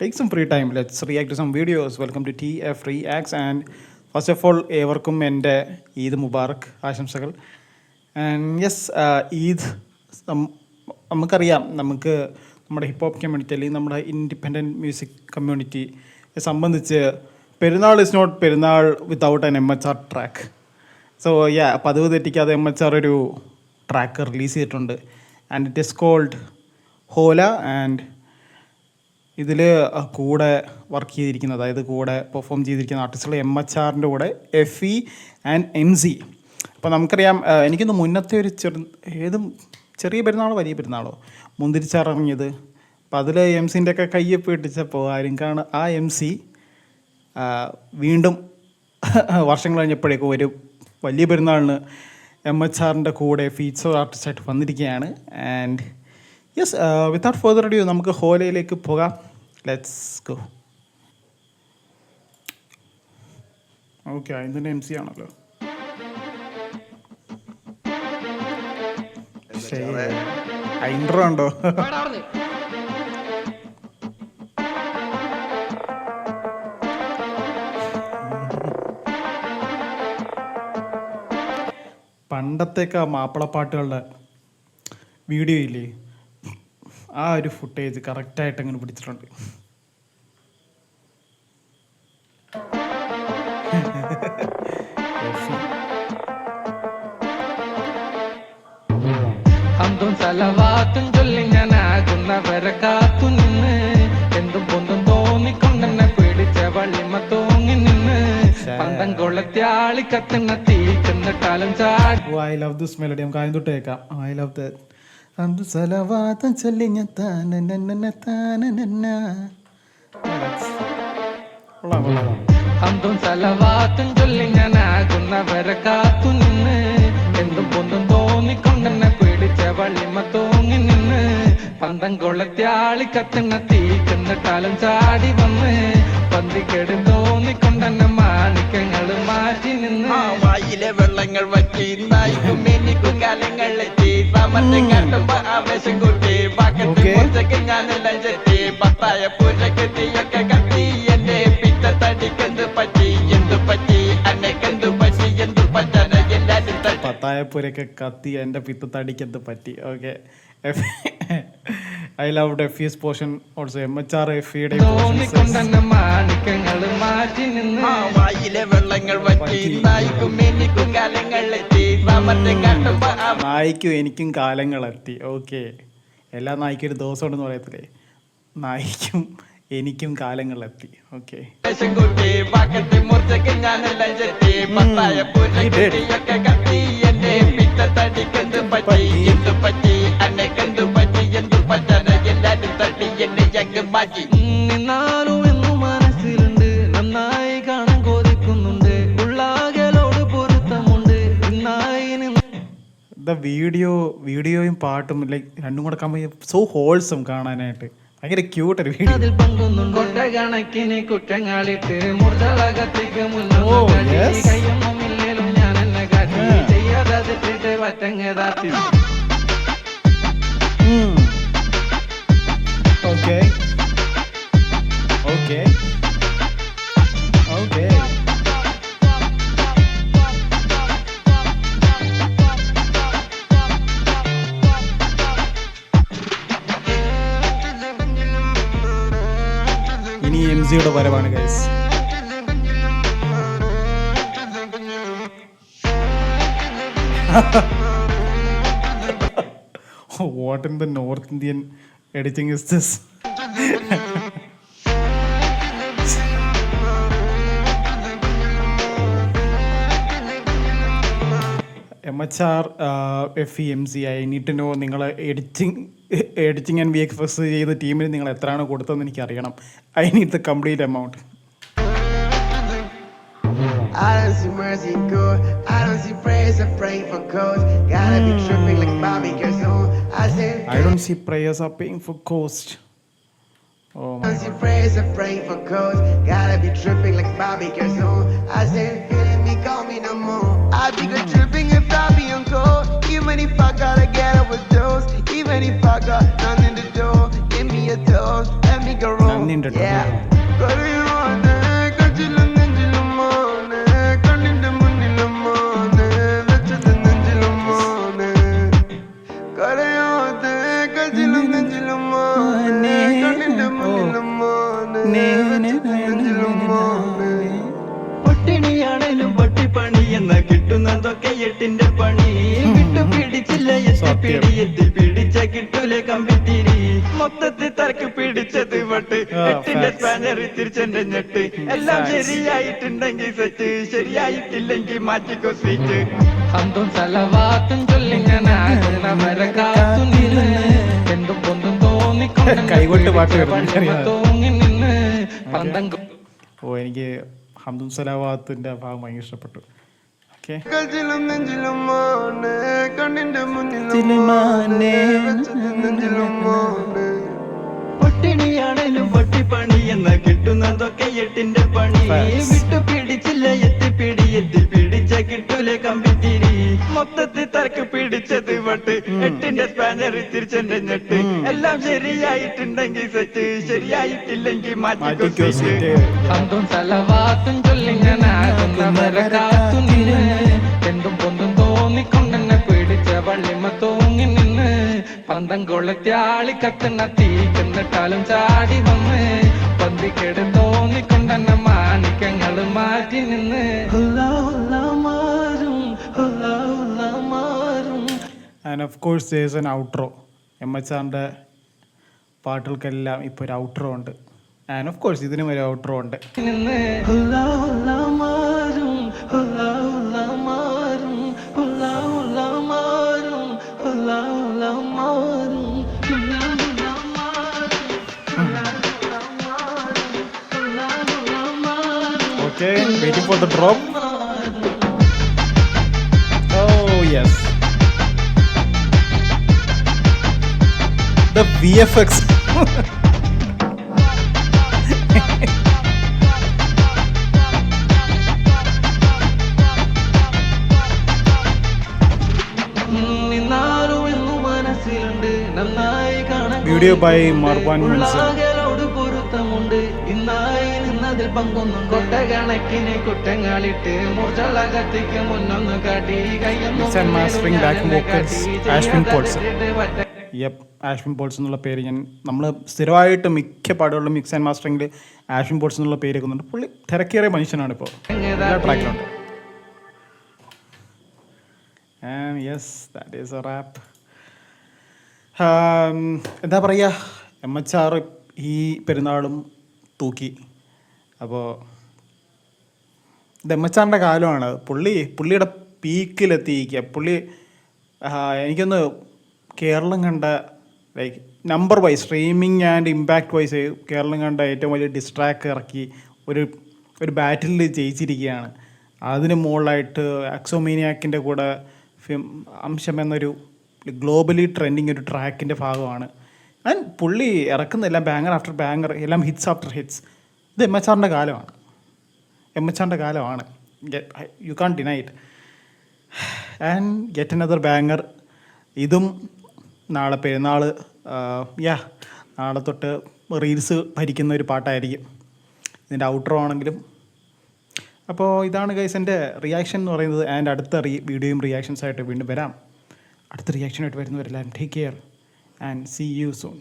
Take some free time. Let's react to some videos. Welcome to TF Reacts. And first of all, ഏവർക്കും എൻ്റെ ഈദ് മുബാറക് ആശംസകൾ. And yes, Eid നമുക്കറിയാം, നമുക്ക് നമ്മുടെ hip hop community അല്ലെങ്കിൽ നമ്മുടെ ഇൻഡിപെൻഡൻറ്റ് മ്യൂസിക് കമ്മ്യൂണിറ്റിയെ സംബന്ധിച്ച് Perunnal is not Perunnal without an MHR track. So പതിവ് തെറ്റിക്കാതെ MHR ഒരു ട്രാക്ക് റിലീസ് ചെയ്തിട്ടുണ്ട്. And it is called Hola. And ഇതിൽ കൂടെ വർക്ക് ചെയ്തിരിക്കുന്നത്, അതായത് കൂടെ പെർഫോം ചെയ്തിരിക്കുന്ന ആർട്ടിസ്റ്റുകൾ MHRൻ്റെ കൂടെ FE ആൻഡ് MC. അപ്പോൾ നമുക്കറിയാം, എനിക്കൊന്ന് മുന്നത്തെ ഒരു ചെറിയ പെരുന്നാളോ വലിയ പെരുന്നാളോ മുന്തിരിച്ചാർ ഇറങ്ങിയത്. അപ്പോൾ അതിൽ MC ഒക്കെ കയ്യൊപ്പ് ഇട്ടിച്ചപ്പോൾ ആരും ആ MC വീണ്ടും വർഷങ്ങൾ കഴിഞ്ഞപ്പോഴേക്കും ഒരു വലിയ പെരുന്നാളിന് MHRൻ്റെ കൂടെ ഫീച്ചർ ആർട്ടിസ്റ്റായിട്ട് വന്നിരിക്കുകയാണ്. And yes, without further adieu നമുക്ക് ഹോലയിലേക്ക് പോകാം. Let's go. ഓക്കെ, അതിൻ്റെ MC ആണല്ലോ. ഇൻട്രോ ഉണ്ടോ? പണ്ടത്തേക്ക് മാപ്പിളപ്പാട്ടുകളുടെ വീഡിയോ ഇല്ലേ, ആ ഒരു ഫുട്ടേജ് കറക്റ്റായിട്ട് അങ്ങനെ പിടിച്ചിട്ടുണ്ട്. അന്തും സലവാത്തും ചൊല്ലി ഞാനാകുന്നവരെ കാത്തു നിന്ന് എന്തും പൊന്തും തോന്നിക്കൊണ്ടെന്നെ പിടിച്ച വള്ളിമ തൂങ്ങി നിന്ന് പന്തം കൊളത്യാളി കത്തുന്ന തീക്കുന്നിട്ടാലും ചാടി. I love this melody. നമുക്ക് ആദ്യം തൊട്ട് കേൾക്കാം. I love that. അന്തു സലവാത്തും ചൊല്ലി ഞാൻ അന്തും സലവാത്തും ചൊല്ലി ഞാനാകുന്നവരെ കാത്തു നിന്ന് എന്തും പൊന്തും തോന്നിക്കൊണ്ടെന്നെ പിടിച്ച വള്ളിമ തൂങ്ങി നിന്ന് പന്തം കൊളത്യാളി കത്തുന്ന തീക്കുന്നിട്ടാലും ചാടി വന്ന് പന്തിക്കെടും തോന്നിക്കൊണ്ടെന്നെ മാണിക്യങ്ങള് മാറ്റി നിന്ന് വായിലെ വെള്ളങ്ങൾ വറ്റി നായിക്കും എനിക്കും കാലങ്ങളെത്തി സാമർത്ഥ്യം കാട്ടുമ്പോ ആവേശം കൂട്ടി ബാക്കി ഞാനെല്ലാം ചെത്തി പത്തായ പൂജക്ക് തീയൊക്കെ കത്തി എന്റെ പിത്ത തടിക്കെന്ത് പറ്റി എന്തു പറ്റി അന്നക്കെന്തു പറ്റി എന്തു പറ്റാന എല്ലാരും പത്തായപ്പൂരൊക്കെ കത്തി എൻ്റെ പിത്ത തടിക്കെന്ത് പറ്റി. Okay, I loved FE's portion also. MHR FEയുടെ മാണിക്യങ്ങള് മാറ്റി നിന്ന് വായിലെ വെള്ളങ്ങൾ വറ്റി നായിക്കും എനിക്കും കാലങ്ങളെത്തി സാമർത്ഥ്യം കാട്ടുമ്പോ നായിക്കും എനിക്കും കാലങ്ങളെത്തി. ഓക്കെ, എല്ലാ നായിക്കും ഒരു ദിവസം ഉണ്ടെന്ന് പറയത്തില്ലേ, നായിക്കും എനിക്കും കാലങ്ങളെത്തി. ഓക്കെ, നിന്നാലും എന്നും മനസ്സിലുണ്ട് നന്നായി കാണാൻ കൊതിക്കുന്നുണ്ട് ഉള്ളാകലോട് പൊരുത്തമുണ്ട് വീഡിയോയും പാട്ടും ലൈക്ക് രണ്ടും കൂടെ സോ ഹോൾസം കാണാനായിട്ട് ഭയങ്കര ക്യൂട്ട് ഒരു വീഡിയോ. അതിൽ പങ്കുന്നുണ്ട് കൊട്ടകണക്കിന് കുറ്റങ്ങളിട്ട് മുർദളകത്തേക്ക് മുന്നോട്ട് കയ്യൊന്നും ഇല്ലേലും ഞാൻ എന്നെ കാട്ടി ചെയ്യാതെ പറ്റങ്ങതാത്തി. ഓക്കെ ഓക്കെ ഓക്കെ ഇനി MCയുടെ വരവാണ് guys. What in the North Indian editing is this? MHR, FE, MC, I need to know നിങ്ങൾ എഡിറ്റിംഗ് ആൻഡ് VFX ചെയ്ത ടീമിന് നിങ്ങൾ എത്രയാണ് കൊടുത്തതെന്ന് എനിക്കറിയണം. I need the complete amount. I don't see mercy good. I don't see praise or pray for coast. Gotta be tripping like Bobby Gerson. I don't see prayers are paying for cost. Oh my I don't see praise or pray for coast. Gotta be tripping like Bobby Gerson. I said, feeling me, call me no more. I'd be good tripping if I be on cold. Even if I gotta get overdose. Even if I got none in the door. Give me a dose. Let me go wrong. നന്ദിയുണ്ട് കേട്ടോ. Yeah. കരയാതെ കജിലും നെഞ്ചിലും മോനെ, കണ്ണിന്റെ മുന്നിലും മോനെ, വെച്ചത് നെഞ്ചിലും മോനെ. കരയാതെ കജിലും നെഞ്ചിലും മോനെ, കണ്ണിന്റെ മുന്നിലും മോനെ, വെച്ചത് നെഞ്ചിലും മോനെ. പട്ടിണിയാണേലും പട്ടിപ്പണി എന്ന കിട്ടുന്നതൊക്കെ എട്ടിന്റെ പണി വിട്ടു പിടിച്ചില്ല എത്തിപ്പിടി എത്തി പിടിച്ച കിട്ടൂലെ കമ്പിത്തിരി മൊത്തത്തിൽ തറക്ക് പിടിച്ചത് വട്ട് എട്ടിന്റെ സ്പാനർ തിരിച്ചെന്റെ ഞെട്ട് എല്ലാം ശരിയായിട്ടുണ്ടെങ്കിൽ സെറ്റ് ശരിയായിട്ടില്ലെങ്കിൽ മാറ്റിക്കോ സ്വീറ്റ് ഹംദും സലവാത്തും ചൊല്ലി ഞാൻ ആകുന്നവരെ കാത്തു നിന്ന് എന്തും പൊന്തും കൈകൊട്ട് പാട്ട് വരുന്നു. തോന്നി നിന്ന് പന്തം ഓ എനിക്ക് ഹംദും സലാവാത്തിൻ്റെ ഭാഗം ഭയങ്കര ഇഷ്ടപ്പെട്ടു. ഓക്കെ, കജിലും നെഞ്ചിലും മോനെ, കണ്ണിന്റെ മുന്നിലും മോനെ, വെച്ചത് നെഞ്ചിലും മോനെ. പട്ടിണിയാണേലും പട്ടിപ്പണി എന്ന കിട്ടുന്നതൊക്കെ എട്ടിന്റെ പണി വിട്ടു പിടിച്ചില്ല എത്തിപ്പിടി എത്തി പിടിച്ച കിട്ടൂലെ കമ്പിത്തിരി മൊത്തത്തിൽ തറക്ക് പിടിച്ചത് വട്ട് എട്ടിന്റെ സ്പാനർ തിരിച്ചെന്റെ ഞെട്ട് എല്ലാം ശരിയായിട്ടുണ്ടെങ്കിൽ സെറ്റ് ശരിയായിട്ടില്ലെങ്കിൽ മാറ്റിക്കോ സ്വീറ്റ് ഹംദും സലവാത്തും ചൊല്ലി ഞാൻ ആകുന്നവരെ കാത്തു നിന്ന് എന്തും പൊന്തും തോന്നിക്കൊണ്ടെന്നെ പിടിച്ച വള്ളിമ തൂങ്ങി നിന്ന് പന്തം കൊളുത്തിയാളി കത്തുന്ന തീക്കുന്നിട്ടാലും ചാടി വന്ന് പന്തിക്കെട് തോന്നിക്കൊണ്ടെന്നെ മാണിക്കങ്ങള് മാറ്റി നിന്ന് മാറും മാറും. And of course there's an outro. എംഎച്ചാറിൻ്റെ പാട്ടുകൾക്കെല്ലാം ഇപ്പോൾ ഒരു ഔട്ട്രോ ഉണ്ട്. ആൻഡ് ഓഫ് കോഴ്സ് ഇതിനും ഒരു ഔട്ട്രോ ഉണ്ട്. നിന്ന് മാറും മാറും മാറും okay, waiting for the drop. Oh yes, the VFX. നിന്നാലും എന്നു മനസ്സിലുണ്ട് നന്നായി കാണാൻ Video by Marwan Mansoor. ഉള്ളാകലോട് പൊരുത്തമുണ്ട് ഇന്നായി നിന്നതിൽ പങ്കൊന്നും കൊട്ടകണക്കിന് കുറ്റങ്ങളിട്ട് മൂർച്ചളകത്തിക്ക് മുന്നൊന്ന് കാട്ടി കയ്യൊന്നും Mix and mastering, backing vocals, Ashwin Polson. Ashwin Polson എന്നുള്ള പേര് നമ്മൾ സ്ഥിരമായിട്ട് മിക്ക പാടുകളിലും മിക്സ് ആൻഡ് മാസ്റ്ററിംഗിൽ ആഷ്വിൻ പോൾസ് എന്നുള്ള പേര് വെക്കുന്നുണ്ട്. പുള്ളി തിരക്കേറിയ മനുഷ്യനാണ് ഇപ്പോൾ എല്ലാ ട്രാക്കിലുണ്ട്. And yes, that is a rap. എന്താ പറയുക, എംഎച്ച്ആർ ഈ പെരുന്നാളും തൂക്കി. അപ്പോൾ ഇത് എംഎച്ച്ആറിൻ്റെ കാലമാണ്. പുള്ളിയുടെ പീക്കിലെത്തിയിരിക്കുക. പുള്ളി എനിക്കൊന്ന് കേരളം കണ്ട like number wise streaming and impact wise Kerala കണ്ട ഏറ്റവും വലിയ ഡിസ്ട്രാക്ക് ഇറക്കി ഒരു ബാറ്റിൽ ജയിച്ചിരിക്കുകയാണ്. അതിന് മുകളിലായിട്ട് അക്സോമീനിയാക്കിൻ്റെ കൂടെ അംശം എന്നൊരു ഗ്ലോബലി ട്രെൻഡിങ് ഒരു ട്രാക്കിൻ്റെ ഭാഗമാണ്. ആൻഡ് പുള്ളി ഇറക്കുന്ന എല്ലാം ബാങ്ങർ ആഫ്റ്റർ ബാങ്ങർ, എല്ലാം ഹിറ്റ്സ് ആഫ്റ്റർ ഹിറ്റ്സ്. ഇത് എംഎച്ച്ആറിൻ്റെ കാലമാണ്. You can't deny it. And get another banger. ഇതും നാളെ പെരുന്നാൾ നാളെ തൊട്ട് റീൽസ് ഭരിക്കുന്ന ഒരു പാട്ടായിരിക്കും ഇതിൻ്റെ ഔട്ട്രോ ആണെങ്കിലും. അപ്പോൾ ഇതാണ് ഗൈസ് എൻ്റെ റിയാക്ഷൻ എന്ന് പറയുന്നത്. ആൻഡ് അടുത്ത വീഡിയോയും റിയാക്ഷൻസായിട്ട് വീണ്ടും വരാം. അടുത്ത റിയാക്ഷനായിട്ട് വരുന്നവരെല്ലാം take care and see you soon.